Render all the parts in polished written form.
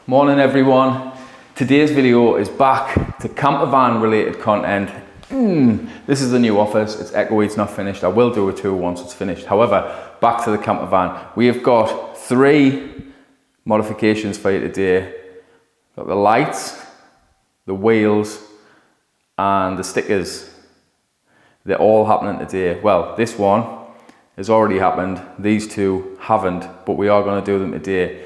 Morning everyone. Today's video is back to campervan related content. This is the new office. It's echoey, it's not finished. I will do a tour once it's finished. However, back to the campervan. We have got 3 modifications for you today. Got the lights, the wheels, and the stickers. They're all happening today. Well, this one has already happened. These 2 haven't, but we are going to do them today.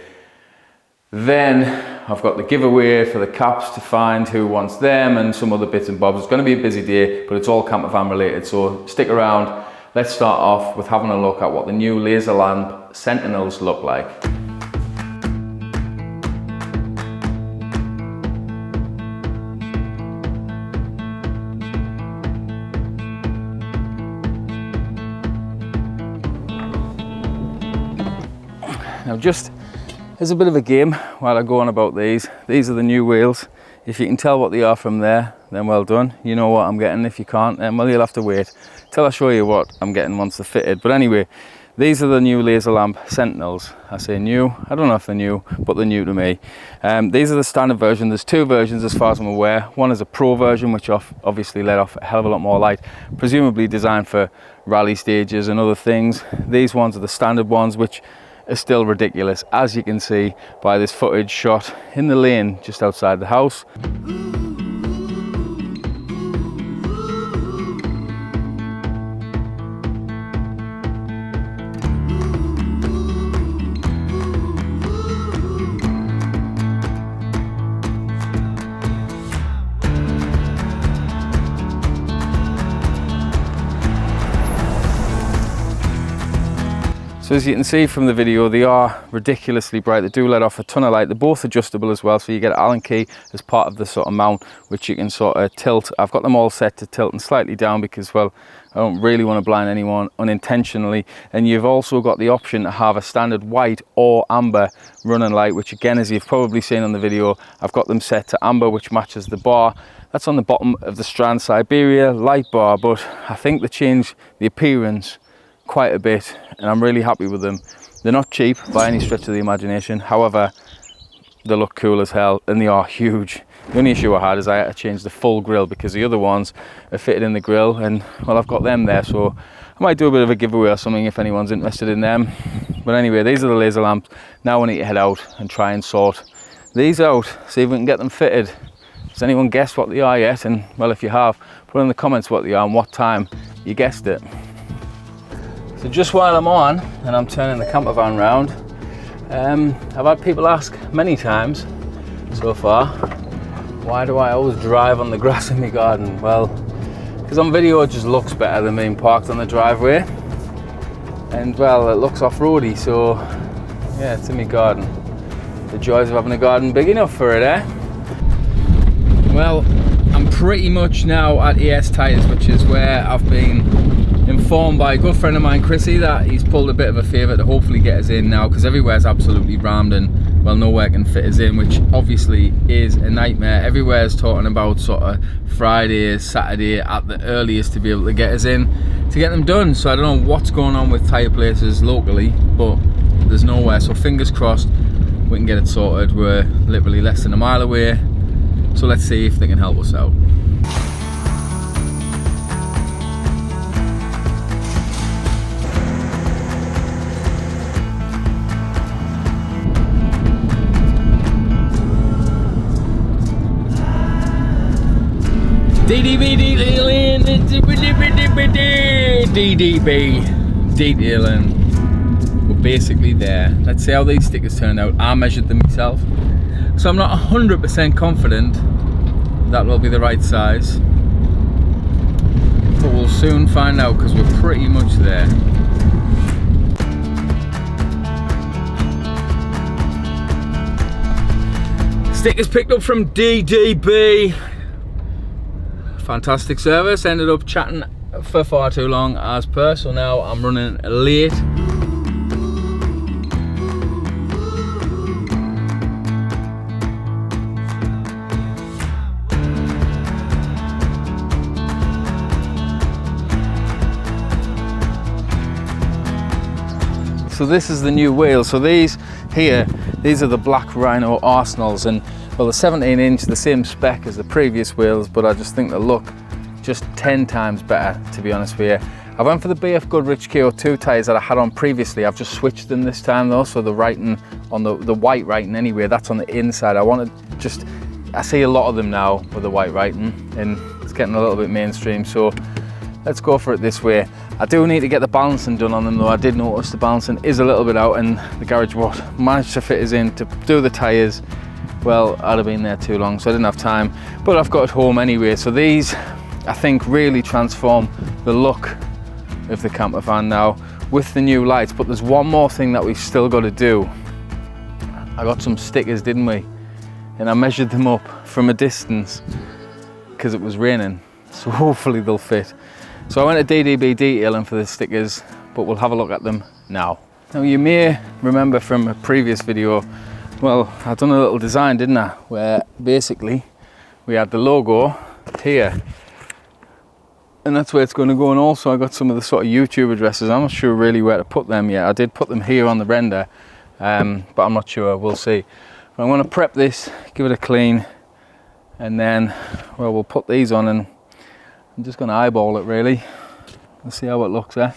Then I've got the giveaway for the caps to find who wants them and some other bits and bobs. It's going to be a busy day, but it's all campervan related, so stick around. Let's start off with having a look at what the new laser lamp Sentinels look like. Now, just as a bit of a game while I go on about these are the new wheels. If you can tell what they are from there, then well done. You know what I'm getting. If you can't, then well, you'll have to wait till I show you what I'm getting once they're fitted. But anyway, these are the new laser lamp Sentinels. I say new, I don't know if they're new, but they're new to me. These are the standard version. There's 2 versions as far as I'm aware. One is a pro version, which obviously let off a hell of a lot more light, presumably designed for rally stages and other things. These ones are the standard ones, which are still ridiculous, as you can see by this footage shot in the lane just outside the house. So as you can see from the video, they are ridiculously bright. They do let off a ton of light. They're both adjustable as well, so you get an Allen key as part of the sort of mount, which you can sort of tilt. I've got them all set to tilt and slightly down because, well, I don't really want to blind anyone unintentionally. And you've also got the option to have a standard white or amber running light, which again, as you've probably seen on the video, I've got them set to amber, which matches the bar. That's on the bottom of the Strand Siberia light bar, but I think they changed the appearance quite a bit and I'm really happy with them. They're not cheap by any stretch of the imagination, however they look cool as hell and they are huge. The only issue I had is I had to change the full grille because the other ones are fitted in the grille, and well, I've got them there, so I might do a bit of a giveaway or something if anyone's interested in them. But anyway, these are the laser lamps. Now we need to head out and try and sort these out, see if we can get them fitted. Has anyone guessed what they are yet? And well, if you have, put in the comments what they are and what time you guessed it. So just while I'm on and I'm turning the campervan round, I've had people ask many times so far, why do I always drive on the grass in my garden? Well, because on video it just looks better than being parked on the driveway, and well, it looks off-roady, so yeah, it's in my garden. The joys of having a garden big enough for it, eh? Well, I'm pretty much now at ES Tyres, which is where I've been informed by a good friend of mine, Chrissy, that he's pulled a bit of a favour to hopefully get us in now, because everywhere's absolutely rammed and well, nowhere can fit us in, which obviously is a nightmare. Everywhere's talking about sort of Friday, Saturday at the earliest to be able to get us in to get them done. So I don't know what's going on with tyre places locally, but there's nowhere. So fingers crossed we can get it sorted. We're literally less than a mile away, so let's see if they can help us out. DDB detailing. We're basically there. Let's see how these stickers turn out. I measured them myself, so I'm not 100% confident that will be the right size, but we'll soon find out because we're pretty much there. Stickers picked up from DDB. Fantastic service. Ended up chatting for far too long as per, so now I'm running late. So this is the new wheel. So these here, These are the Black Rhino Arsenals, and well, the 17-inch, the same spec as the previous wheels, but I just think they look just 10 times better, to be honest with you. I went for the BF Goodrich KO2 tyres that I had on previously. I've just switched them this time though, so the writing on the white writing anyway, that's on the inside. I see a lot of them now with the white writing, and it's getting a little bit mainstream, so let's go for it this way. I do need to get the balancing done on them though. I did notice the balancing is a little bit out, and the garage what managed to fit us in to do the tyres. Well, I'd have been there too long, so I didn't have time, but I've got it home anyway. So these, I think, really transform the look of the camper van now with the new lights. But there's one more thing that we've still got to do. I got some stickers, didn't we? And I measured them up from a distance because it was raining, so hopefully they'll fit. So I went to DDB detailing for the stickers, but we'll have a look at them now. Now you may remember from a previous video, well, I've done a little design, didn't I, where basically we had the logo here, and that's where it's going to go. And also I got some of the sort of YouTube addresses. I'm not sure really where to put them yet. I did put them here on the render, but I'm not sure, we'll see. But I'm going to prep this, give it a clean, and then, well, we'll put these on, and I'm just going to eyeball it really. Let's see how it looks there.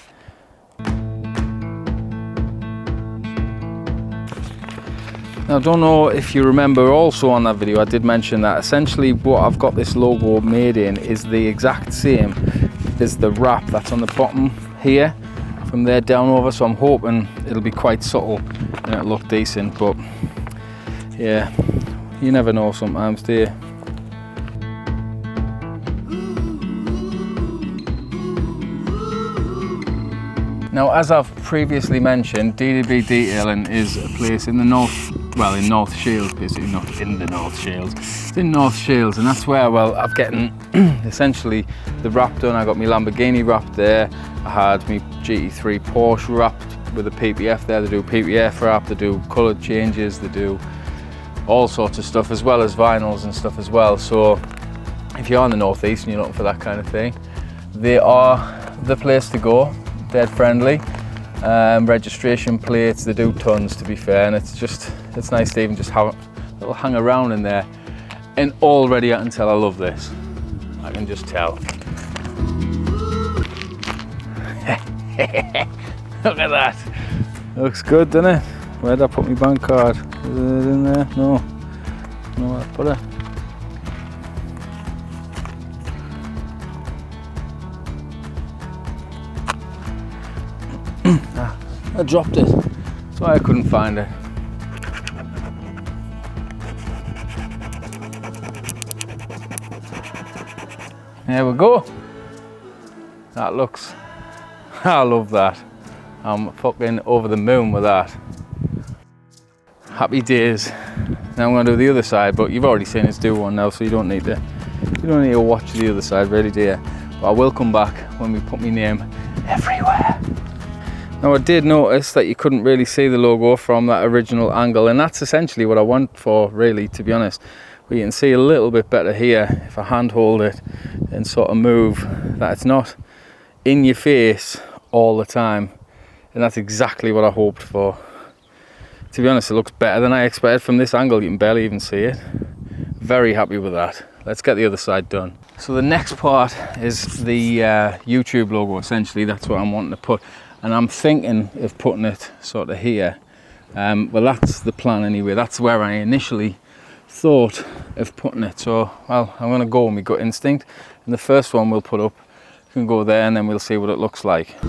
Now, I don't know if you remember also on that video, I did mention that essentially what I've got this logo made in is the exact same as the wrap that's on the bottom here, from there down over. So I'm hoping it'll be quite subtle and it'll look decent, but yeah, you never know sometimes, do you? Now, as I've previously mentioned, DDB Detailing is a place in the north, well, in North Shields, basically, not in the North Shields. It's in North Shields, and that's where, well, I've getting essentially the wrap done. I got my Lamborghini wrapped there. I had my GT3 Porsche wrapped with a PPF there. They do PPF wrap, they do colour changes, they do all sorts of stuff, as well as vinyls and stuff as well. So if you're in the Northeast and you're looking for that kind of thing, they are the place to go. Dead friendly, registration plates, they do tons, to be fair, and it's nice to even just have a little hang around in there. And already I can tell I love this. I can just tell. Look at that. Looks good, doesn't it? Where did I put my bank card? Is it in there? No. No, I put it. I dropped it. That's why I couldn't find it. There we go. That looks, I love that. I'm fucking over the moon with that. Happy days. Now I'm going to do the other side, but you've already seen us do one now, so you don't need to watch the other side, really, do you? But I will come back when we put my name everywhere. Now, I did notice that you couldn't really see the logo from that original angle, and that's essentially what I went for, really, to be honest. But you can see a little bit better here if I hand hold it and sort of move, that it's not in your face all the time. And that's exactly what I hoped for. To be honest, it looks better than I expected from this angle. You can barely even see it. Very happy with that. Let's get the other side done. So the next part is the YouTube logo, essentially. That's what I'm wanting to put. And I'm thinking of putting it sort of here. Well, that's the plan anyway. That's where I initially thought of putting it. So, well, I'm going to go with my gut instinct. And the first one we'll put up can go there, and then we'll see what it looks like.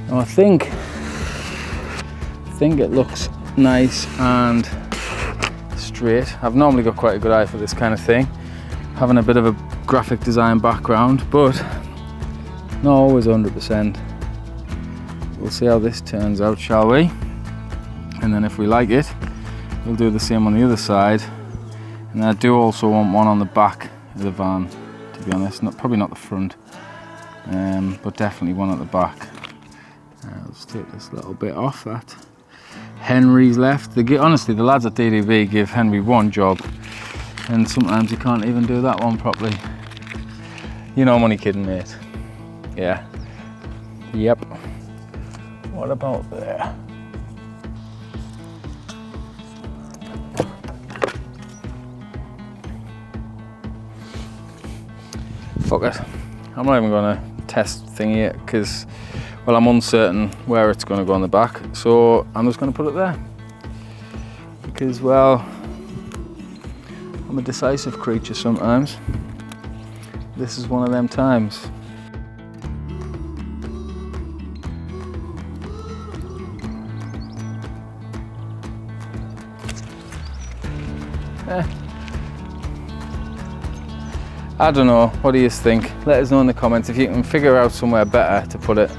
Now, I think it looks nice and straight. I've normally got quite a good eye for this kind of thing, having a bit of a graphic design background, but not always 100%. We'll see how this turns out, shall we? And then if we like it, we'll do the same on the other side. And then I do also want one on the back of the van, to be honest. Probably not the front, but definitely one at the back. Let's take this little bit off that. Henry's left. Honestly, the lads at DDB give Henry one job, and sometimes you can't even do that one properly. You know I'm only kidding, mate. Yeah. Yep. what about there? Fuck it. I'm not even going to test thingy yet because, well, I'm uncertain where it's going to go on the back. So I'm just going to put it there. Because, well, I'm a decisive creature sometimes. This is one of them times. I don't know, what do you think? Let us know in the comments. If you can figure out somewhere better to put it,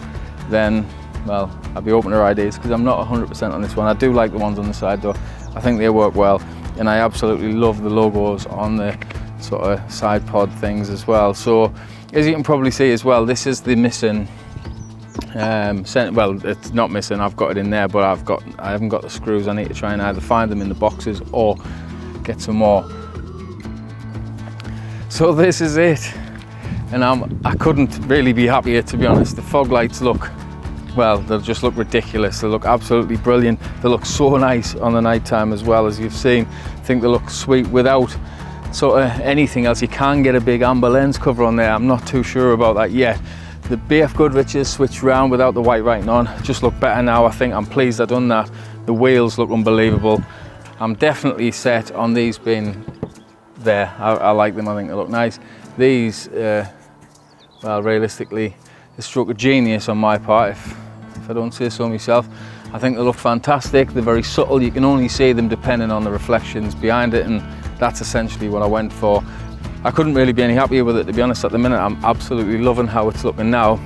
then, well, I'll be open to ideas because I'm not 100% on this one. I do like the ones on the side though. I think they work well, and I absolutely love the logos on the sort of side pod things as well. So, as you can probably see as well, this is the missing, well, it's not missing, I've got it in there, but I haven't got the screws. I need to try and either find them in the boxes or get some more. So this is it, and I couldn't really be happier, to be honest. The fog lights look, well, they'll just look ridiculous. They look absolutely brilliant. They look so nice on the night time as well, as you've seen. I think they look sweet without sort of anything else. You can get a big amber lens cover on there. I'm not too sure about that yet. The BF Goodrich's switched round without the white writing on just look better now. I think I'm pleased I've done that. The wheels look unbelievable. I'm definitely set on these being there. I like them. I think they look nice. These, well, realistically, a stroke of genius on my part, if I don't say so myself. I think they look fantastic. They're very subtle. You can only see them depending on the reflections behind it, and that's essentially what I went for. I couldn't really be any happier with it, to be honest. At the minute, I'm absolutely loving how it's looking now.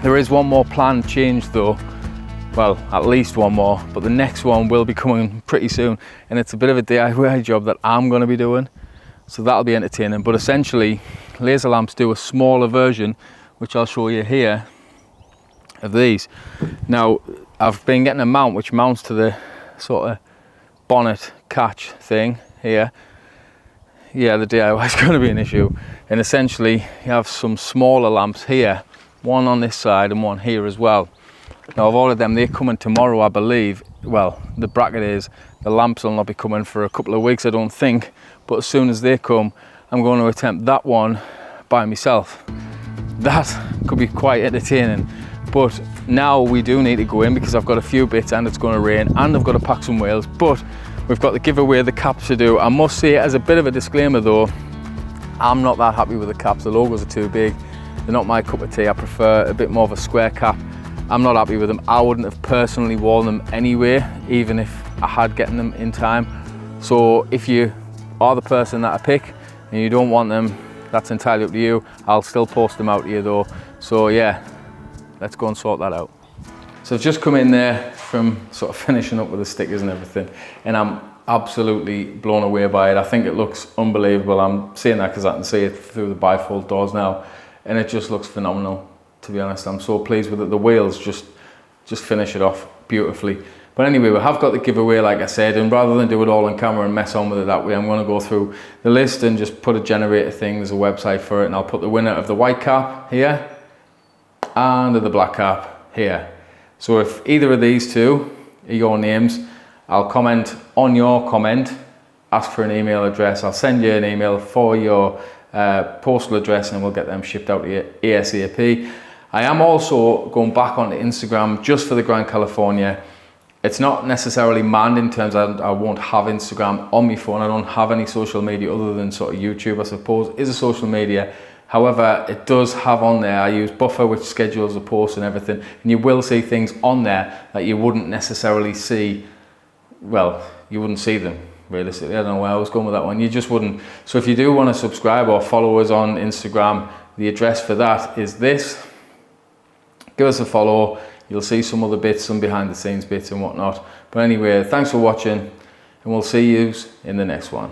There is one more planned change though. Well, at least one more, but the next one will be coming pretty soon, and it's a bit of a DIY job that I'm going to be doing. So that'll be entertaining, but essentially laser lamps do a smaller version, which I'll show you here, of these. Now, I've been getting a mount which mounts to the sort of bonnet catch thing here. Yeah, the DIY is going to be an issue, and essentially you have some smaller lamps here, one on this side and one here as well. Now, of all of them, they're coming tomorrow, I believe. Well, the bracket is, the lamps will not be coming for a couple of weeks, I don't think. But as soon as they come, I'm going to attempt that one by myself. That could be quite entertaining. But now we do need to go in because I've got a few bits and it's going to rain and I've got to pack some wheels. But we've got the giveaway, the caps to do. I must say, as a bit of a disclaimer though, I'm not that happy with the caps. The logos are too big. They're not my cup of tea. I prefer a bit more of a square cap. I'm not happy with them. I wouldn't have personally worn them anyway, even if I had gotten them in time. So if you are the person that I pick and you don't want them, that's entirely up to you. I'll still post them out to you though. So yeah, let's go and sort that out. So I've just come in there from sort of finishing up with the stickers and everything, and I'm absolutely blown away by it. I think it looks unbelievable. I'm saying that because I can see it through the bifold doors now, and it just looks phenomenal, to be honest. I'm so pleased with it. The wheels just finish it off beautifully. But anyway, we have got the giveaway, like I said, and rather than do it all on camera and mess on with it that way, I'm going to go through the list and just put a generator thing. There's a website for it, and I'll put the winner of the white cap here and of the black cap here. So if either of these two are your names, I'll comment on your comment, ask for an email address. I'll send you an email for your postal address, and we'll get them shipped out to you ASAP. I am also going back onto Instagram just for the Grand California. It's not necessarily manned in terms of I won't have Instagram on my phone. I don't have any social media other than sort of YouTube, I suppose, is a social media. However, it does have on there, I use Buffer, which schedules the posts and everything, and you will see things on there that you wouldn't necessarily see. Well, you wouldn't see them realistically. I don't know where I was going with that one. You just wouldn't. So if you do want to subscribe or follow us on Instagram, the address for that is this. Give us a follow. You'll see some other bits, some behind the scenes bits and whatnot. But anyway, thanks for watching, and we'll see you in the next one.